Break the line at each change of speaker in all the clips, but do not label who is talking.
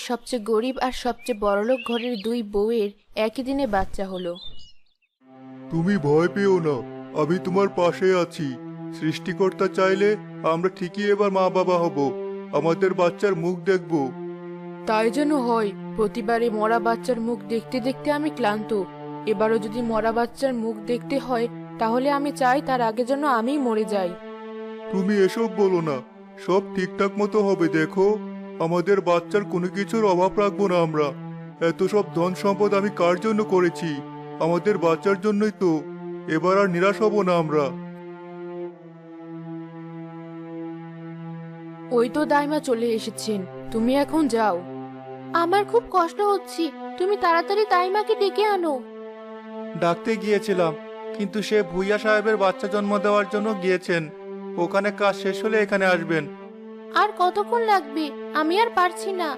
সবচেয়ে গরিব আর সবচেয়ে বড়লোক ঘরের দুই বউয়ের একই দিনে বাচ্চা হলো।
তুমি ভয় পেও না, আমি তোমার পাশে আছি। সৃষ্টিকর্তা চাইলে আমরা ঠিকই এবার মা বাবা হব, আমাদের বাচ্চার মুখ দেখব।
তাই যেন হয়। প্রতিবারে মরা বাচ্চার মুখ দেখতে দেখতে আমি ক্লান্ত। এবারও যদি মরা বাচ্চার মুখ দেখতে হয়, তাহলে আমি চাই তার আগে যেন আমিই মরে যাই।
তুমি এসব বলো না, সব ঠিকঠাক মতো হবে। দেখো, আমাদের বাচ্চার কোনো কিছুর অভাব রাখবো না আমরা। এত সব ধন সম্পদ আমি কার জন্য করেছি? আমাদের বাচ্চার জন্যই তো। এবার আর নিরাশ হব না আমরা।
ওই তো দাইমা চলে এসেছেন, তুমি এখন যাও। আমার খুব কষ্ট হচ্ছে, তুমি তাড়াতাড়ি দাইমাকে ডেকে আনো।
ডাকতে গিয়েছিলাম, কিন্তু সে ভুইয়া সাহেবের বাচ্চা জন্ম দেওয়ার জন্য গিয়েছেন। ওখানে কাজ শেষ হলে এখানে আসবেন।
আর কতক্ষণ লাগবে? আমি আর পারছি না।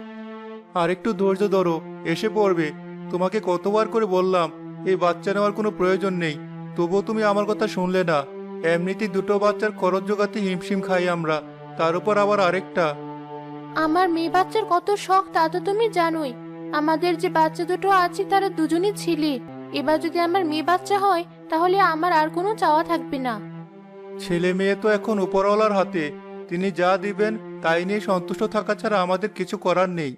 আর একটু ধৈর্য ধরো, এসে পড়বে। তোমাকে কতবার করে বললাম এই বাচ্চা নেওয়ার কোনো প্রয়োজন নেই, তবুও তুমি আমার কথা শুনলে না। এমনিতেই দুটো বাচ্চার খরচ জোগাতে হিমশিম খাই আমরা, তার উপর আবার আরেকটা।
আমার মেয়ে বাচ্চার কত শখ তা তো তুমি জানোই। আমাদের যে বাচ্চা দুটো আছে তারা দুজনই ছেলে। এবার যদি আমার মেয়ে বাচ্চা হয়, তাহলে আমার আর কোনো চাওয়া থাকবে না।
ছেলে মেয়ে তো এখন উপরওয়ালার হাতে, তিনি যা দিবেন তাই নিয়ে সন্তুষ্ট থাকা ছাড়া আমাদের কিছু করার নেই।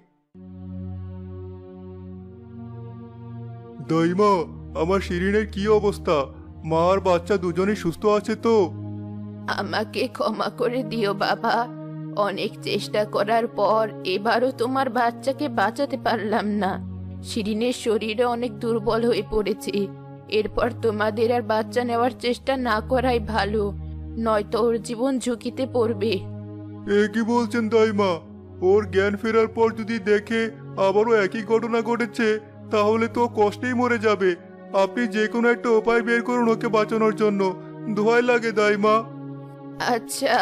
দাইমা, আমার শিরিনের কি অবস্থা? মা আর বাচ্চা দুজনেই সুস্থ আছে তো?
আমাকে ক্ষমা করে দিও বাবা। অনেক চেষ্টা করার পর এবারও তোমার বাচ্চাকে বাঁচাতে পারলাম না। শিরিনের শরীরে অনেক দুর্বল হয়ে পড়েছে। এরপর তোমাদের আর বাচ্চা নেওয়ার চেষ্টা না করাই ভালো, নয়তো ওর জীবন ঝুঁকিতে পড়বে।
এ কি বলছেন দাইমা? ওর জ্ঞান ফেরার পর যদি দেখে আবারও একই ঘটনা ঘটেছে, তাহলে তো ও কষ্টেই মরে যাবে। আপনি যে কোনো একটা উপায় বের করুন ওকে বাঁচানোর জন্য। দোহাই লাগে দাইমা।
আচ্ছা,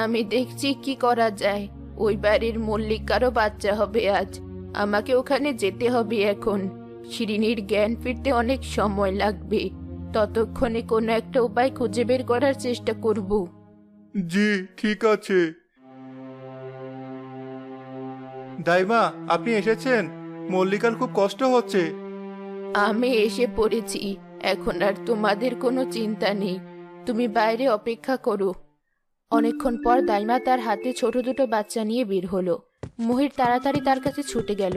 আমি দেখছি কি করা যায়। ওই বাড়ির মল্লিকারও বাচ্চা হবে আজ। আমাকে ওখানে যেতে হবে এখন। শিরিনীর জ্ঞান ফিরতে অনেক সময় লাগবে। ততক্ষণে কোনো একটা উপায় খুঁজে বের করার চেষ্টা করব।
জি, ঠিক আছে। দাইমা, আপনি এসেছেন? মল্লিকার খুব কষ্ট হচ্ছে।
আমি এসে পড়েছি। এখন আর তোমাদের কোনো চিন্তা নেই। তুমি বাইরে অপেক্ষা করো। অনেকক্ষণ পর দাইমা তার হাতে ছোট দুটো বাচ্চা নিয়ে বের হলো। মহির তাড়াতাড়ি তার কাছে ছুটে গেল।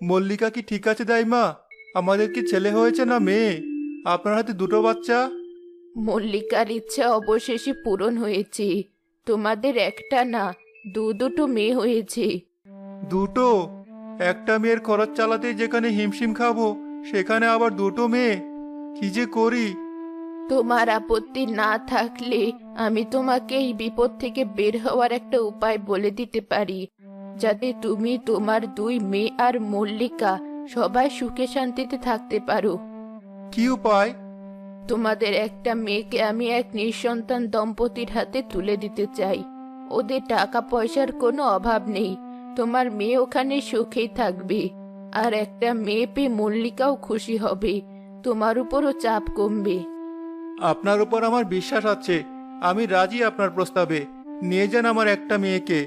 মল্লিকা কি ঠিক আছে দাইমা? আমাদের কি ছেলে হয়েছে না মেয়ে? আপনার হাতে দুটো বাচ্চা।
মল্লিকার ইচ্ছা অবশেষে পূরণ হয়েছে। তোমাদের একটা না, দুটো মেয়ে হয়েছে।
দুটো? একটা মেয়ের খরচ চালাতেই যেখানে হিমশিম খাবো, সেখানে আবার দুটো মেয়ে! কি যে করি!
তোমার আপত্তি না থাকলে আমি তোমাকে এই বিপদ থেকে বের হওয়ার একটা উপায় বলে দিতে পারি, যাতে তুমি, তোমার দুই মেয়ে আর মল্লিকা সবাই সুখে শান্তিতে থাকতে পারো।
কি উপায়?
তোমাদের একটা মেয়েকে আমি এক নিঃসন্তান দম্পতির হাতে তুলে দিতে চাই। ওদের টাকা পয়সার কোনো অভাব নেই। তোমার মেয়ে ওখানে সুখেই থাকবে। আর একটা মেয়ে পেয়ে মল্লিকাও খুশি হবে। তোমার উপরও চাপ কমবে।
আপনার উপর আমার বিশ্বাস আছে, আমি রাজি আপনার প্রস্তাবে। নিয়ে যান আমার একটা মেয়েকে।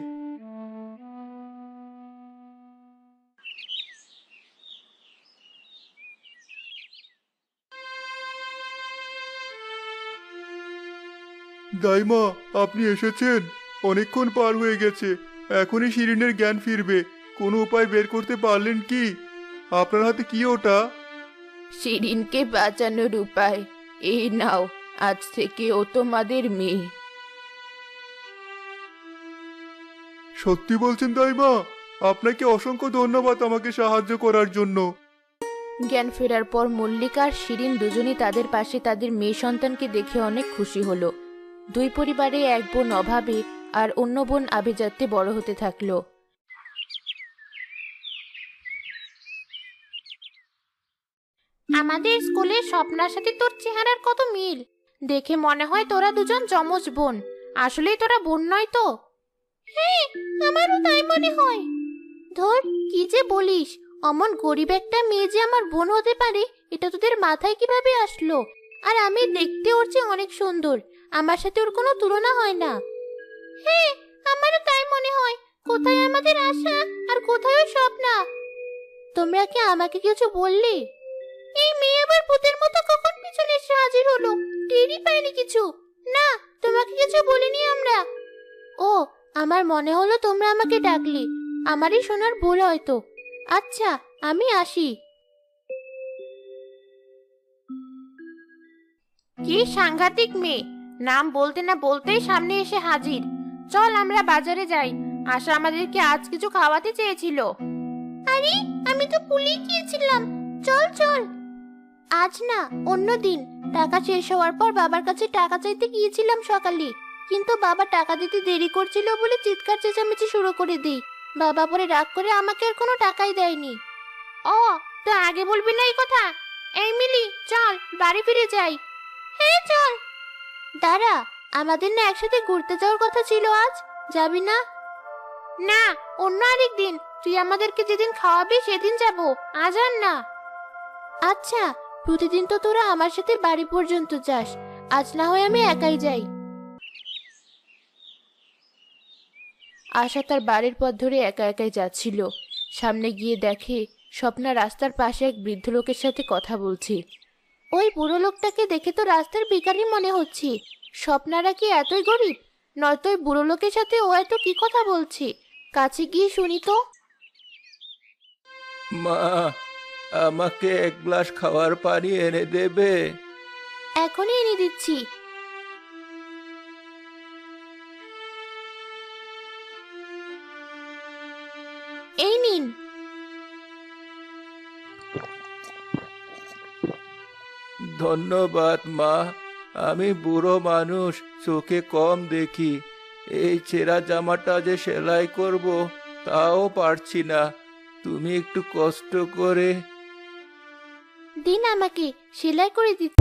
দাইমা, আপনি এসেছেন? অনেকক্ষণ পার হয়ে গেছে, এখনই শিরিনের জ্ঞান ফিরবে। কোনো উপায় বের করতে পারলেন কি? আপনার হাতে কি ওটা?
শিরিনকে বাঁচানোর উপায় এই নাও। আজ থেকে ও তোমাদের মেয়ে।
সত্যি বলছেন দাইমা? আপনাকে অসংখ্য ধন্যবাদ আমাকে সাহায্য করার জন্য।
জ্ঞান ফেরার পর মল্লিকা আর শিরিন দুজনই তাদের পাশে তাদের মেয়ে সন্তানকে দেখে অনেক খুশি হলো। দুই পরিবারে এক বোন অভাবে আর অন্য বোন আভিজাত্যে বড় হতে থাকলো। আমাদের স্কুলের স্বপ্নার সাথে তোর চেহারার কত মিল! দেখে মনে হয় তোরা দুজন যমজ বোন। আসলেই তোরা বোন নয় তো? হ্যাঁ, আমারও তাই মনে হয়। ধর, কি যে বলিস! অমন গরিব একটা মেয়ে যে আমার বোন হতে পারে, এটা তোদের মাথায় কিভাবে আসলো? আর আমি দেখতে ওর চেয়ে অনেক সুন্দর। আমার সাথে ওর কোনো তুলনা হয় না। হ্যাঁ, আমারও তাই মনে হয়। কোথায় আমাদের আশা আর কোথায় ওই স্বপ্না? তোমরা কি আমাকে কিছু বললে? এই মেয়ে আবার ভূতের মতো কখন পিছনে এসে হাজির হলো? টেরই পাইনি কিছু। না, তোমাকে কিছু বলিনি আমরা। ও, আমার মনে হলো তোমরা আমাকে ডাকলে। আমারই শোনার ভুল হয়তো। আচ্ছা, আমি আসি। কি সাংঘাতিক মেয়ে! নাম বলতে না বলতেই সামনে এসে হাজির। চল আমরা বাজারে যাই। আশা আমাদেরকে আজ কিছু খাওয়াতে চেয়েছিল। আরে, আমি তো ভুলেই গিয়েছিলাম। চল চল। আজ না, অন্য দিন। টাকা শেষ হওয়ার পর বাবার কাছে টাকা চাইতে গিয়েছিলাম সকালে, কিন্তু বাবা টাকা দিতে দেরি করছিল বলে চিৎকার চেঁচামেচি শুরু করে দেই। বাবা পরে রাগ করে আমাকে আর কোনো টাকাই দেয়নি। ও, তো আগে বলবি না এই কথা? এই মিলি, চল বাড়ি ফিরে যাই। হ্যাঁ চল। দাঁড়া, আমাদের না একসাথে ঘুরতে যাওয়ার কথা ছিল আজ, যাবি না? না, অন্য আরেক দিন। তুই আমাদেরকে যেদিন খাওয়াবি সেদিন যাব, আজ আর না। আচ্ছা, প্রতিদিন তো তোরা আমার সাথে বাড়ি পর্যন্ত যাস, আজ না হয় আমি একাই যাই। আশা তার বাড়ির পথ ধরে একা একাই যাচ্ছিল। সামনে গিয়ে দেখে স্বপ্না রাস্তার পাশে এক বৃদ্ধ লোকের সাথে কথা বলছে। ওই বুড়ো লোকটাকে দেখে তো রাস্তার ভিখারি মনে হচ্ছে। স্বপ্নারা কি এতই গরিব? নয়তো ওই বুড়ো লোকের সাথে ও এত কি কথা বলছে? কাছে গিয়ে শুনি তো।
মা, আমাকে এক গ্লাস খাওয়ার পানি এনে দেবে?
এখনই এনে দিচ্ছি। এই নিন।
ধন্যবাদ মা। আমি বুড়ো মানুষ, চোখে কম দেখি। এই ছেঁড়া জামাটা যে সেলাই করব তাও পারছি না। তুমি একটু কষ্ট করে।
দিন, আমাকে সেলাই করে দিচ্ছি।